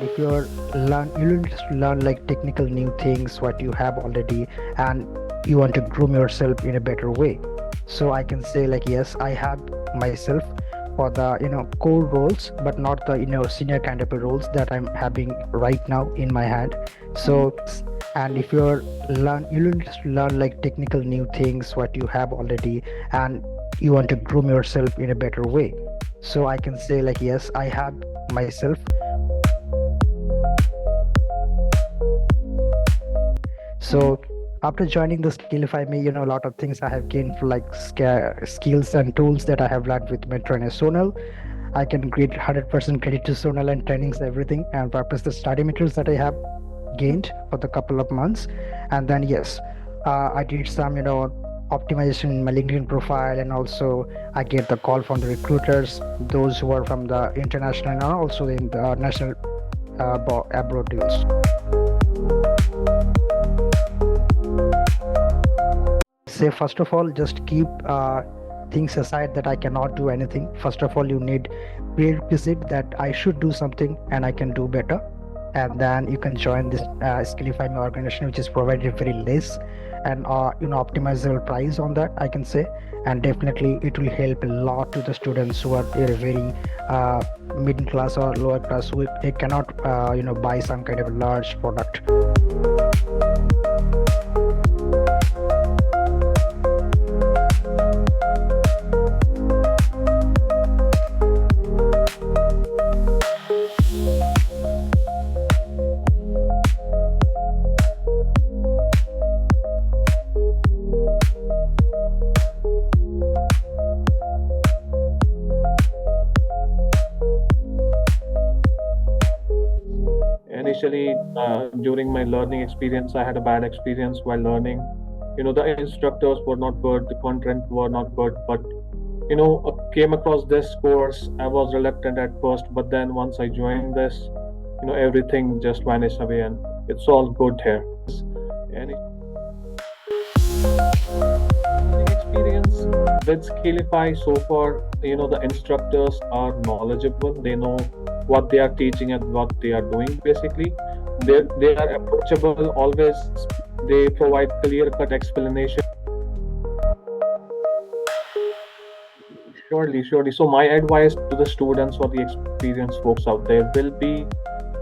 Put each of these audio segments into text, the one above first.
and if you will just learn like technical new things what you have already, and you want to groom yourself in a better way. So I can say like, yes, I have myself for the core roles, but not the senior kind of roles that I'm having right now in my hand. So and if you will just learn like technical new things what you have already, and you want to groom yourself in a better way. So I can say like, yes, I have myself. So after joining the Skillfyme, a lot of things I have gained for like skills and tools that I have learned with Mentor and Sonal. I can give 100% credit to Sonal and trainings, everything, and purpose the study materials that I have gained for the couple of months. And then yes, I did some optimization in my LinkedIn profile, and also I get the call from the recruiters, those who are from the international and also in the national abroad deals. Say first of all, just keep things aside that I cannot do anything. First of all, you need prerequisite that I should do something and I can do better, and then you can join this Skillfyme organization, which is provided very less and optimizable price on that, I can say. And definitely it will help a lot to the students who are very middle class or lower class, who they cannot buy some kind of large product. Initially, during my learning experience, I had a bad experience while learning. The instructors were not good, the content were not good, but came across this course. I was reluctant at first, but then once I joined this, everything just vanished away, and it's all good here. Any experience with Skillify so far, the instructors are knowledgeable. They know what they are teaching and what they are doing. Basically, they are approachable always. They provide clear cut explanation. Surely. So my advice to the students or the experienced folks out there will be,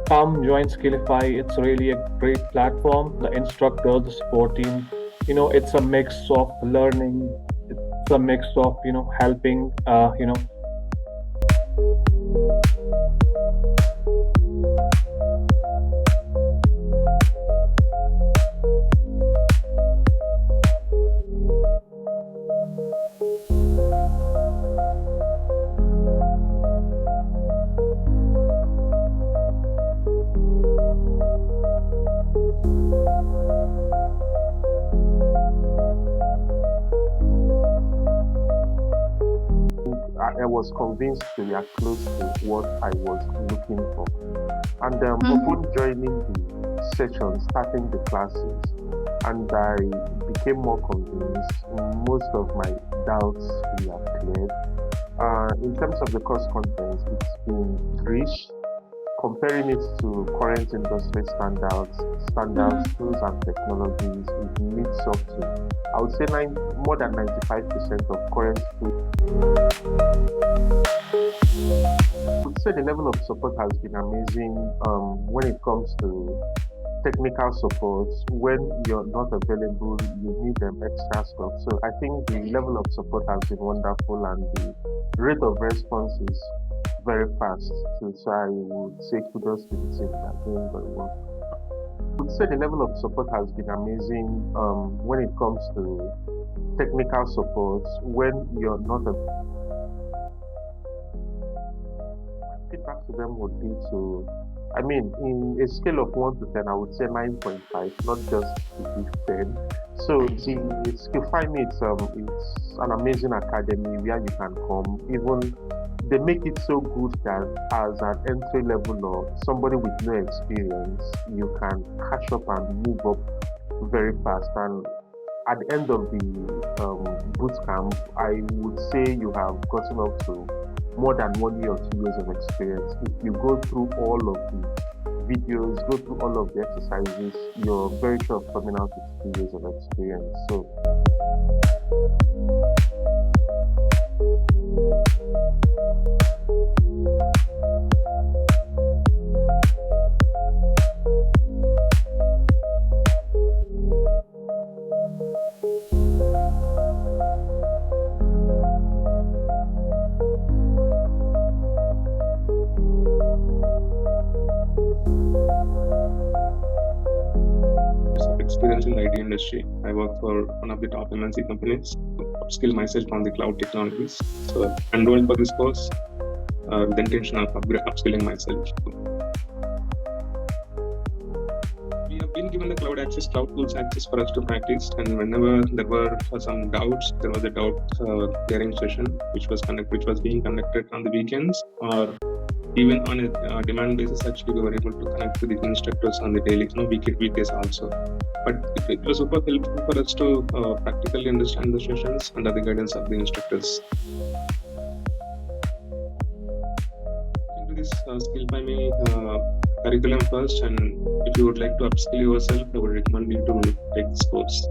come join Skillify. It's really a great platform. The instructors, the support team, it's a mix of learning. It's a mix of helping. I was convinced they are close to what I was looking for. And upon joining the session, starting the classes, and I became more convinced, most of my doubts were cleared. In terms of the course contents, it's been rich. Comparing it to current industry standards, tools and technologies, it meets up to, I would say, more than 95% of current schools. I would say the level of support has been amazing when it comes to technical support. When you're not available, you need extra stuff. So I think the level of support has been wonderful, and the rate of response is very fast. So I would say kudos to the team. They're doing very well. I would say the level of support has been amazing when it comes to technical support. When you're not feedback to them would be to, in a scale of 1 to 10, I would say 9.5, not just to give 10. So the Skillfyme, it's an amazing academy where you can come. Even they make it so good that as an entry level or somebody with no experience, you can catch up and move up very fast. And at the end of the boot camp, I would say you have gotten up to more than 1 year or 2 years of experience if you go through all of the videos, go through all of the exercises, you're very sure of coming out with 2 years of experience. So experience in the IT industry. I work for one of the top MNC companies to upskill myself on the cloud technologies. So I enrolled for this course with the intention of upskilling myself. We have been given the cloud tools access for us to practice, and whenever there were some doubts, there was a doubt clearing session which was being conducted on the weekends, or even on a demand basis. Actually, we were able to connect with the instructors on the daily, weekdays also. But it was super helpful for us to practically understand the sessions under the guidance of the instructors. Into this Skillfyme curriculum first, and if you would like to upskill yourself, I would recommend you to take this course.